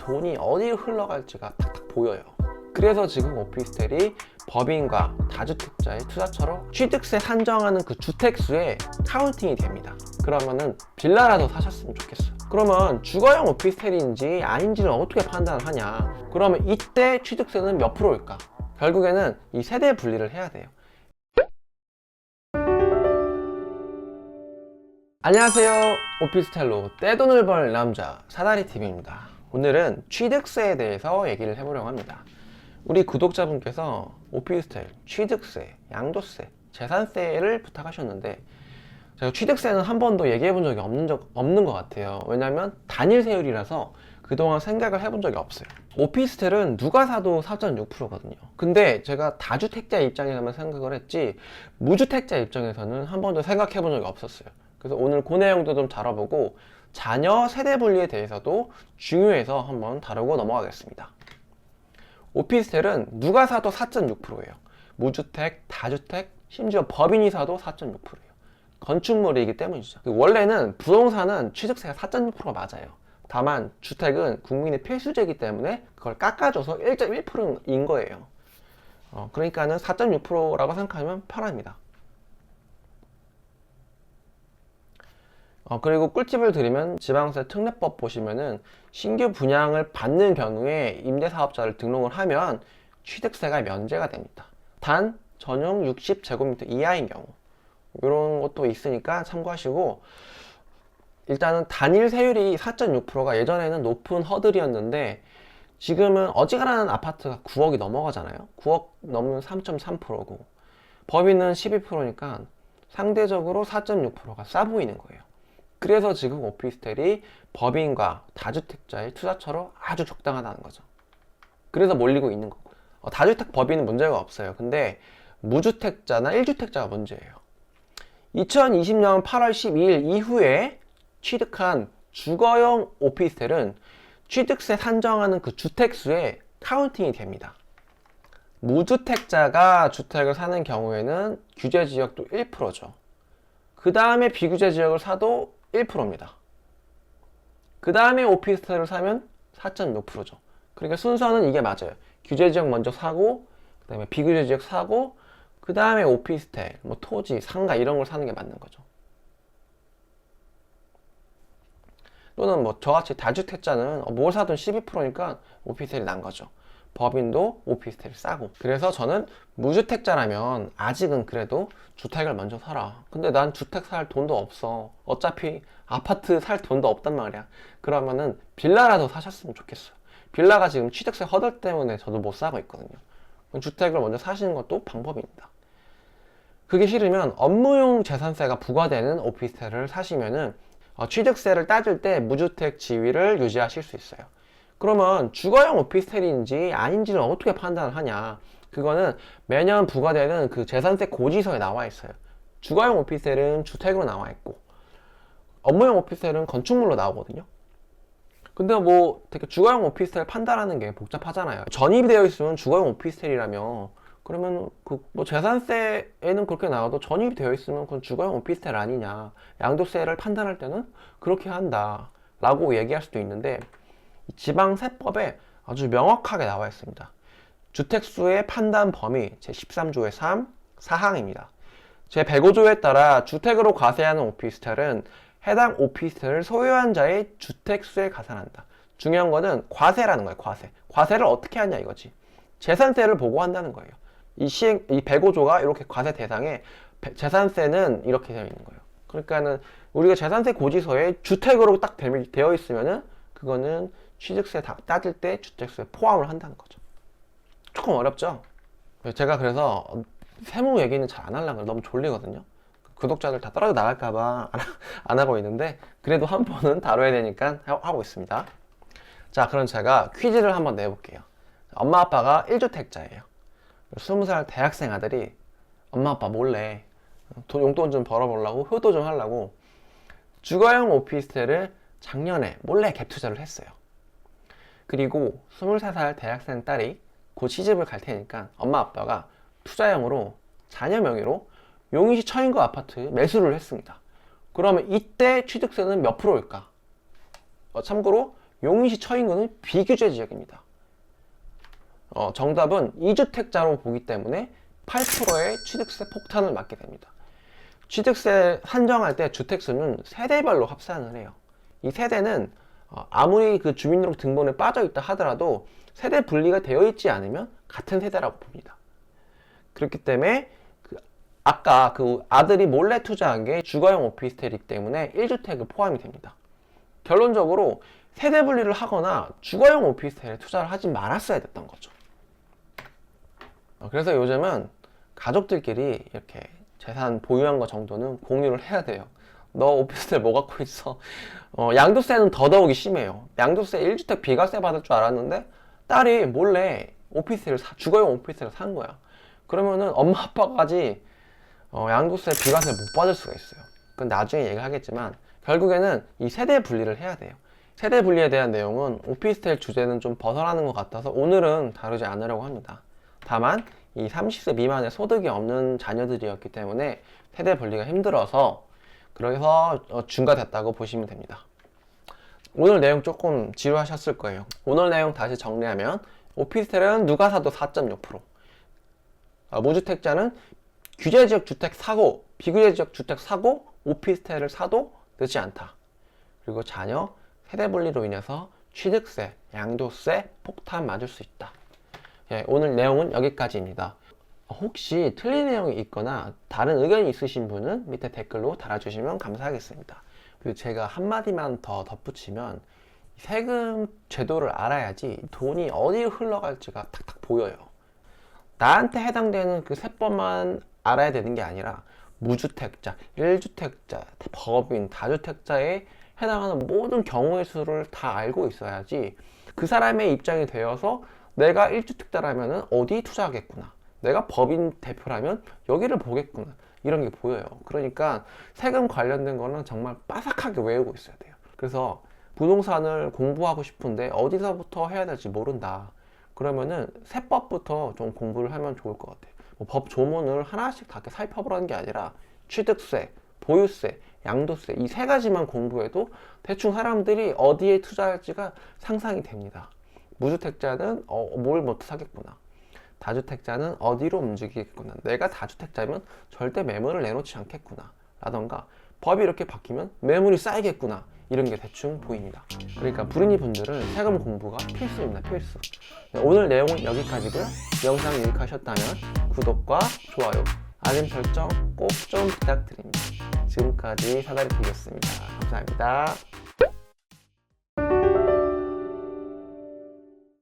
돈이 어디로 흘러갈지가 탁탁 보여요. 그래서 지금 오피스텔이 법인과 다주택자의 투자처로 취득세 산정하는 그 주택수에 카운팅이 됩니다. 그러면은 빌라라도 사셨으면 좋겠어요. 그러면 주거용 오피스텔인지 아닌지를 어떻게 판단을 하냐? 그러면 이때 취득세는 몇 프로일까? 결국에는 이 세대 분리를 해야 돼요. 안녕하세요. 오피스텔로 떼돈을 벌 남자 사다리TV입니다. 오늘은 취득세에 대해서 얘기를 해보려고 합니다. 우리 구독자분께서 오피스텔, 취득세, 양도세, 재산세를 부탁하셨는데 제가 취득세는 한 번도 얘기해 본 적이 없는 것 같아요. 왜냐면 단일 세율이라서 그동안 생각을 해본 적이 없어요. 오피스텔은 누가 사도 4.6%거든요. 근데 제가 다주택자 입장에서만 생각을 했지 무주택자 입장에서는 한 번도 생각해 본 적이 없었어요. 그래서 오늘 그 내용도 좀 다뤄보고 자녀 세대 분리에 대해서도 중요해서 한번 다루고 넘어가겠습니다. 오피스텔은 누가 사도 4.6%예요. 무주택, 다주택, 심지어 법인이 사도 4.6%예요. 건축물이기 때문이죠. 원래는 부동산은 취득세가 4.6%가 맞아요. 다만 주택은 국민의 필수제이기 때문에 그걸 깎아줘서 1.1%인 거예요. 그러니까는 4.6%라고 생각하면 편합니다. 그리고 꿀팁을 드리면 지방세 특례법 보시면은 신규 분양을 받는 경우에 임대사업자를 등록을 하면 취득세가 면제가 됩니다. 단 전용 60제곱미터 이하인 경우 이런 것도 있으니까 참고하시고, 일단은 단일 세율이 4.6%가 예전에는 높은 허들이었는데 지금은 어지간한 아파트가 9억이 넘어가잖아요. 9억 넘으면 3.3%고 법인은 12%니까 상대적으로 4.6%가 싸 보이는 거예요. 그래서 지금 오피스텔이 법인과 다주택자의 투자처로 아주 적당하다는 거죠. 그래서 몰리고 있는 거고, 다주택 법인은 문제가 없어요. 근데 무주택자나 1주택자가 문제예요. 2020년 8월 12일 이후에 취득한 주거용 오피스텔은 취득세 산정하는 그 주택수에 카운팅이 됩니다. 무주택자가 주택을 사는 경우에는 규제지역도 1%죠. 그 다음에 비규제 지역을 사도 1%입니다. 그 다음에 오피스텔을 사면 4.6%죠. 그러니까 순서는 이게 맞아요. 규제지역 먼저 사고, 그 다음에 비규제지역 사고, 그 다음에 오피스텔, 뭐 토지, 상가 이런 걸 사는 게 맞는 거죠. 또는 뭐 저같이 다주택자는 뭘 사든 12%니까 오피스텔이 난 거죠. 법인도 오피스텔이 싸고. 그래서 저는 무주택자라면 아직은 그래도 주택을 먼저 사라. 근데 난 주택 살 돈도 없어. 어차피 아파트 살 돈도 없단 말이야. 그러면은 빌라라도 사셨으면 좋겠어요. 빌라가 지금 취득세 허들 때문에 저도 못 사고 있거든요. 주택을 먼저 사시는 것도 방법입니다. 그게 싫으면 업무용 재산세가 부과되는 오피스텔을 사시면은 취득세를 따질 때 무주택 지위를 유지하실 수 있어요. 그러면 주거용 오피스텔인지 아닌지를 어떻게 판단을 하냐? 그거는 매년 부과되는 그 재산세 고지서에 나와 있어요. 주거용 오피스텔은 주택으로 나와 있고 업무용 오피스텔은 건축물로 나오거든요. 근데 뭐 되게 주거용 오피스텔 판단하는 게 복잡하잖아요. 전입이 되어 있으면 주거용 오피스텔이라며, 그러면 그 뭐 재산세에는 그렇게 나와도 전입이 되어 있으면 그건 주거용 오피스텔 아니냐, 양도세를 판단할 때는 그렇게 한다 라고 얘기할 수도 있는데, 지방세법에 아주 명확하게 나와 있습니다. 주택수의 판단 범위 제13조의 3 사항입니다. 제105조에 따라 주택으로 과세하는 오피스텔은 해당 오피스텔을 소유한 자의 주택수에 가산한다. 중요한 거는 과세라는 거예요. 과세를 어떻게 하냐 이거지. 재산세를 보고 한다는 거예요. 이 105조가 이렇게 과세 대상에 재산세는 이렇게 되어 있는 거예요. 그러니까는 우리가 재산세 고지서에 주택으로 딱 되어 있으면은 그거는 취득세 따질 때 주택수에 포함을 한다는 거죠. 조금 어렵죠? 제가 그래서 세무 얘기는 잘 안 하려고 너무 졸리거든요. 구독자들 다 떨어져 나갈까봐 안 하고 있는데 그래도 한 번은 다뤄야 되니까 하고 있습니다. 자, 그럼 제가 퀴즈를 한번 내볼게요. 엄마 아빠가 1주택자예요. 20살 대학생 아들이 엄마 아빠 몰래 용돈 좀 벌어보려고, 효도 좀 하려고 주거용 오피스텔을 작년에 몰래 갭 투자를 했어요. 그리고 23살 대학생 딸이 곧 시집을 갈 테니까 엄마 아빠가 투자용으로 자녀 명의로 용인시 처인구 아파트 매수를 했습니다. 그러면 이때 취득세는 몇 프로일까? 참고로 용인시 처인구는 비규제 지역입니다. 정답은 2주택자로 보기 때문에 8%의 취득세 폭탄을 맞게 됩니다. 취득세 산정할 때 주택수는 세대별로 합산을 해요. 이 세대는 아무리 그 주민등록 등본에 빠져 있다 하더라도 세대 분리가 되어 있지 않으면 같은 세대라고 봅니다. 그렇기 때문에 아까 그 아들이 몰래 투자한 게 주거용 오피스텔이기 때문에 1주택을 포함이 됩니다. 결론적으로 세대 분리를 하거나 주거용 오피스텔에 투자를 하지 말았어야 됐던 거죠. 그래서 요즘은 가족들끼리 이렇게 재산 보유한 거 정도는 공유를 해야 돼요. 너 오피스텔 뭐 갖고 있어? 양도세는 더더욱이 심해요. 양도세 1주택 비과세 받을 줄 알았는데 딸이 몰래 주거용 오피스텔을 산 거야. 그러면은 엄마 아빠까지 양도세 비과세 못 받을 수가 있어요. 그건 나중에 얘기하겠지만 결국에는 이 세대 분리를 해야 돼요. 세대 분리에 대한 내용은 오피스텔 주제는 좀 벗어나는 것 같아서 오늘은 다루지 않으려고 합니다. 다만 이 30세 미만의 소득이 없는 자녀들이었기 때문에 세대 분리가 힘들어서 그래서 중과됐다고 보시면 됩니다. 오늘 내용 조금 지루하셨을 거예요. 오늘 내용 다시 정리하면 오피스텔은 누가 사도 4.6%, 무주택자는 규제지역 주택 사고, 비규제지역 주택 사고, 오피스텔을 사도 늦지 않다. 그리고 자녀 세대 분리로 인해서 취득세, 양도세 폭탄 맞을 수 있다. 예, 오늘 내용은 여기까지입니다. 혹시 틀린 내용이 있거나 다른 의견이 있으신 분은 밑에 댓글로 달아주시면 감사하겠습니다. 그리고 제가 한마디만 더 덧붙이면 세금 제도를 알아야지 돈이 어디로 흘러갈지가 탁탁 보여요. 나한테 해당되는 그 세법만 알아야 되는 게 아니라 무주택자, 1주택자, 법인, 다주택자에 해당하는 모든 경우의 수를 다 알고 있어야지 그 사람의 입장이 되어서 내가 1주택자라면 어디 투자하겠구나, 내가 법인 대표라면 여기를 보겠구나, 이런 게 보여요. 그러니까 세금 관련된 거는 정말 빠삭하게 외우고 있어야 돼요. 그래서 부동산을 공부하고 싶은데 어디서부터 해야 될지 모른다. 그러면은 세법부터 좀 공부를 하면 좋을 것 같아요. 법 조문을 하나씩 다 살펴보라는 게 아니라 취득세, 보유세, 양도세 이 세 가지만 공부해도 대충 사람들이 어디에 투자할지가 상상이 됩니다. 무주택자는 뭘 못 사겠구나, 다주택자는 어디로 움직이겠구나, 내가 다주택자면 절대 매물을 내놓지 않겠구나 라던가 법이 이렇게 바뀌면 매물이 쌓이겠구나, 이런 게 대충 보입니다. 그러니까 불인이 분들은 세금 공부가 필수입니다. 필수. 네, 오늘 내용은 여기까지고요. 영상 유익하셨다면 구독과 좋아요, 알림 설정 꼭 좀 부탁드립니다. 지금까지 사다리TV였습니다. 감사합니다.